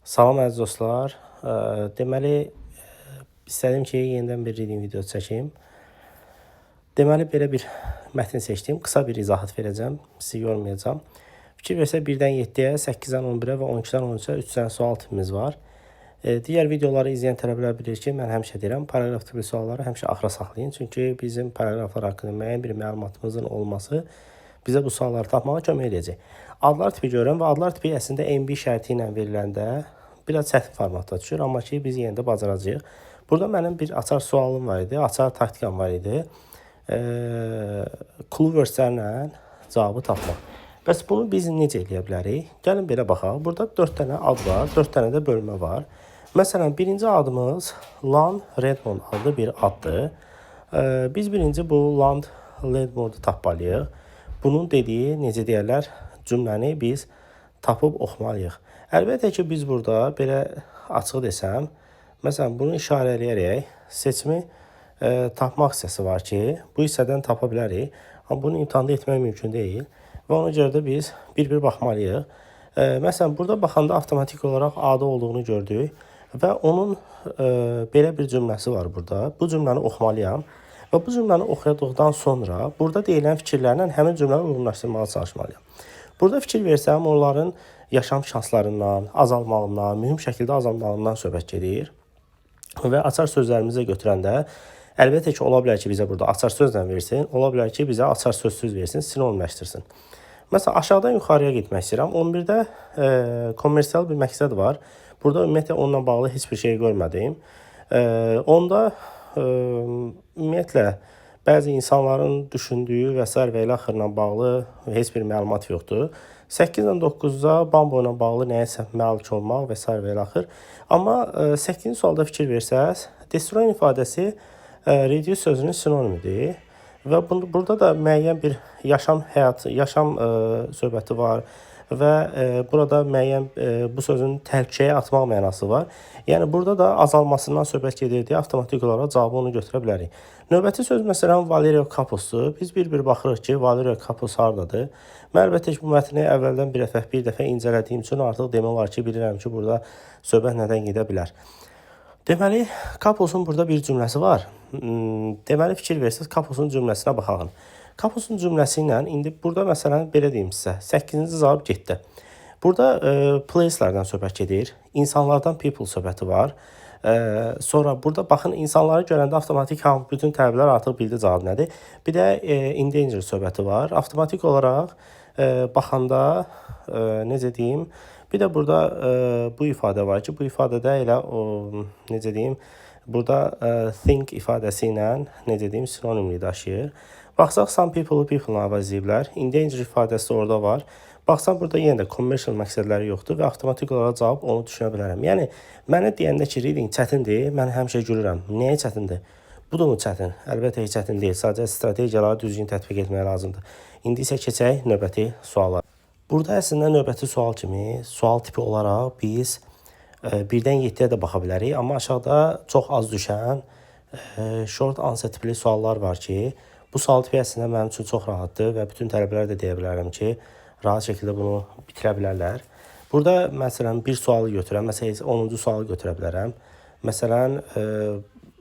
Salam əziz dostlar. Deməli, istədim ki, yenidən bir reading videosu çəkeyim. Deməli, belə bir mətn seçdim. Qısa bir izahat verəcəm. Sizi yormayacağım. Fikir versək 1-dən 7-yə, 8-dən 11-ə və 12-dən 13-ə 3 dənə sual tipimiz var. Digər videoları izləyən tələbələr bilir ki, mən həmişə deyirəm, paraqraf tipli sualları həmişə axıra saxlayın. Çünki bizim paraqraflar haqqında müəyyən bir məlumatımızın olması bizə bu sualları tapmağa kömək edəcək. Adlar tipi görürəm və adlar tipi əslində MB şərti ilə veriləndə biraz çətin formatda düşür, amma ki biz yenə də bacaracağıq. Burada mənim bir açar sualım var idi, açar taktikam var idi. Clue wordslərlə cavabı tapmaq. Bəs bunu biz necə edə bilərik? Gəlin belə baxaq. Burada 4 dənə ad var, 4 dənə də bölmə var. Məsələn, birinci adımız Land Redmond adlı bir addır. Biz birinci bu Land Redmondu tapmalıyıq. Bunun dediyi, necə deyərlər, cümləni biz tapıb oxumalıyıq. Əlbəttə ki, biz burada belə açıq desəm, məsələn, bunu işarə eləyərək seçimi tapmaq hissəsi var ki, bu hissədən tapa bilərik. Amma bunu imtahanda etmək mümkün deyil və ona görə də biz bir-bir baxmalıyıq. Məsələn, burada baxanda avtomatik olaraq adı olduğunu gördük və onun belə bir cümləsi var burada. Bu cümləni oxumalıyam və bu cümləni oxuyadıqdan sonra burada deyilən fikirlərlə həmin cümləni uyğunlaşdırmağa çalışmalıyam. Burada fikir versəm, onların yaşam şanslarından, azalmağından, mühüm şəkildə azalmağından söhbət gedir. Və açar sözlərimizi götürəndə, əlbəttə ki, ola bilər ki, bizə burada açar sözlə versin, ola bilər ki, bizə açar sözsüz versin, sinonimləşdirsin. Məsələn, aşağıdan yuxarıya getmək istəyirəm. 11-də kommersial bir məqsəd var. Burada ümumiyyətlə onunla bağlı heç bir şey görmədim. Onda ümumiyyətlə bəzi insanların düşündüyü və s. və ilə axırla bağlı heç bir məlumat yoxdur. 8-dən 9-da Bambo ilə bağlı nəyəsə malik olmaq və s. və ilə axır. Amma 8-ci sualda fikir versəz, destroy ifadəsi reduce sözünün sinonimidir. Və burada da müəyyən bir yaşam söhbəti var və burada müəyyən bu sözün təhlükəyə atmaq mənası var. Yəni burada da azalmasından söhbət gedir deyə avtomatik olaraq cavabı onu götürə bilərik. Növbəti söz məsələn Valerio Kapusdur. Biz bir-bir baxırıq ki, Valerio Kapus hardadır? Mən əlbəttə ki, bu mətni əvvəldən bir dəfə incələdiyim üçün artıq demək olar ki, bilirəm ki, burada söhbət nədən gedə bilər. Deməli, Kapusun burada bir cümləsi var. Deməli, fikir versiniz, Kapusun cümləsinə baxalım. Kapusun cümləsi ilə indi burada məsələn belə deyim sizə, 8-ci cavab getdi. Burada placelərdən söhbət gedir, insanlardan people söhbəti var. Sonra burada baxın, insanları görəndə avtomatik bütün tələbələr artıq bildi cavab nədir. Bir də endanger söhbəti var. Avtomatik olaraq baxanda, necə deyim, bir də burada bu ifadə var ki, bu ifadədə elə necə deyim, burada think ifadəsi ilə, necə deyim, sinonimliyi daşıyır. Baxsaq, some people-ı əvəz ediblər. Endanger ifadəsi orada var. Baxsam, burada yenə də commercial məqsədləri yoxdur və avtomatik olaraq cavab onu düşünə bilərəm. Yəni, mənə deyəndə ki, reading çətindir, mən həmişə gülürəm. Nəyə çətindir? Bu da mı çətin? Əlbəttə ki, çətin deyil. Sadəcə strategiyaları düzgün tətbiq etmək lazımdır. İndi isə keçək növbəti suala. Burada əslində növbəti sual kimi, sual tipi olaraq biz 1-dən 7-yə də baxa bilərik. Amma aşağıda çox az düşən short answer tipli suallar var ki, bu sual tipi əslində mənim üçün çox rahatdır və bütün tələbələr də deyə bilərəm ki, rahat şəkildə bunu bitirə bilərlər. Burada məsələn bir sualı götürəm, məsələn 10-cu sualı götürə bilərəm. Məsələn,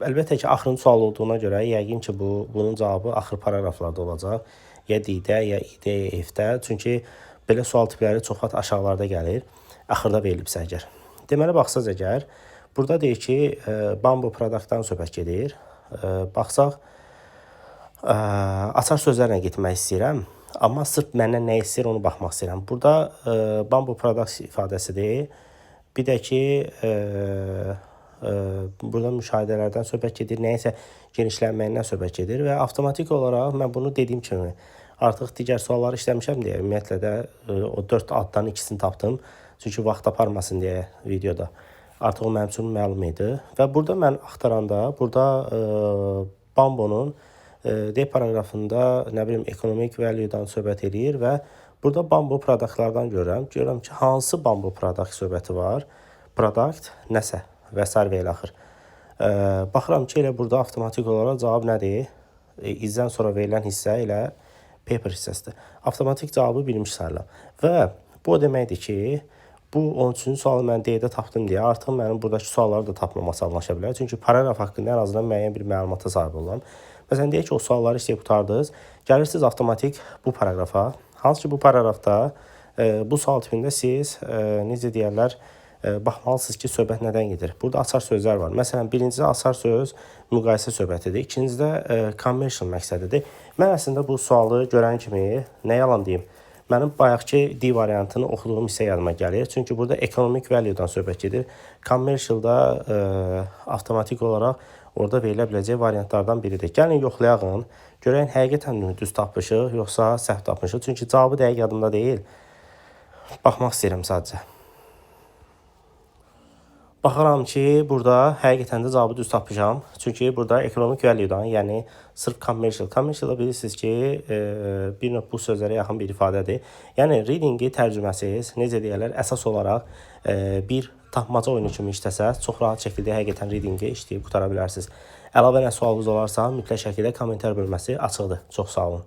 əlbəttə ki, axırıncı sual olduğuna görə yəqin ki, bunun cavabı axır paraqraflarda olacaq. Ya D-də, ya I-də, ya F-də. Çünki belə sual tipləri çox vaxt aşağılarda gəlir, axırda verilibsə əgər. Deməli, baxsaq əgər, burada deyir ki, Bambo produktdan söhbət gedir. Baxsaq, açar sözlərlə getmək istəyirəm, amma sırf məndən nə istəyir onu baxmaq istəyirəm. Burada Bambo product ifadəsidir. Bir də ki, burada müşahidələrdən söhbət gedir, nəyəsə genişlənməyindən söhbət gedir və avtomatik olaraq mən bunu dediyim kimi artıq digər sualları işləmişəm deyə ümumiyyətlə də o 4 addan ikisini tapdım. Çünki vaxt aparmasın deyə videoda. Artıq o mənim üçün məlum idi. Və burada mən axtaranda, burada Bambonun D paraqrafında, nə bilim, ekonomik value'dan söhbət edir və burada Bambo produktlardan görürəm. Görürəm ki, hansı Bambo product söhbəti var? Product, nəsə və s. və ilə axır. Baxıram ki, elə burada avtomatik olaraq cavab nədir? İzdən sonra verilən hissə elə paper hissəsidir. Avtomatik cavabı bilmiş sayıram. Və bu o deməkdir ki, bu 13-cü sualı mən D-də tapdım deyə artıq mənim buradakı sualları da tapmam asanlaşa bilər. Çünki paragraf haqqında ən azından müəyyən bir məlumata sahib olam. Məsələn, deyək ki, o sualları işləyib qurtardınız. Gəlirsiniz avtomatik bu paragrafa. Hansı ki, bu paragrafda bu sual tipində siz necə deyərlər, baxmalısınız ki, söhbət nədən gedir. Burada açar sözlər var. Məsələn, birincisi açar söz müqayisə söhbətidir. İkincidə commercial məqsədidir. Mən əslində bu sualı görən kimi, nə yalan deyim, mənim bayaqki D variantını oxuduğum hissə yadıma gəlir. Çünki burada economic value-dan söhbət gedir. Commercial-da avtomatik olaraq orada verilə biləcək variantlardan biridir. Gəlin yoxlayaq, görək həqiqətən düz tapmışıq, yoxsa səhv tapmışıq. Çünki cavabı dəqiq yadımda deyil. Baxmaq istəyirəm sadəcə. Baxıram ki, burada həqiqətən də cavabı düz tapmışam. Çünki burada economic value-dan, yəni sırf commercial-da bilirsiniz ki, bir növ bu sözlərə yaxın bir ifadədir. Yəni reading-i tərcüməsiz, necə deyərlər, əsas olaraq bir tapmaca oyunu kimi işləsə, çox rahat şəkildə həqiqətən reading-i işləyib qutara bilərsiniz. Əlavə nə sualınız olarsa, mütləq şəkildə kommentar bölməsi açıqdır. Çox sağ olun.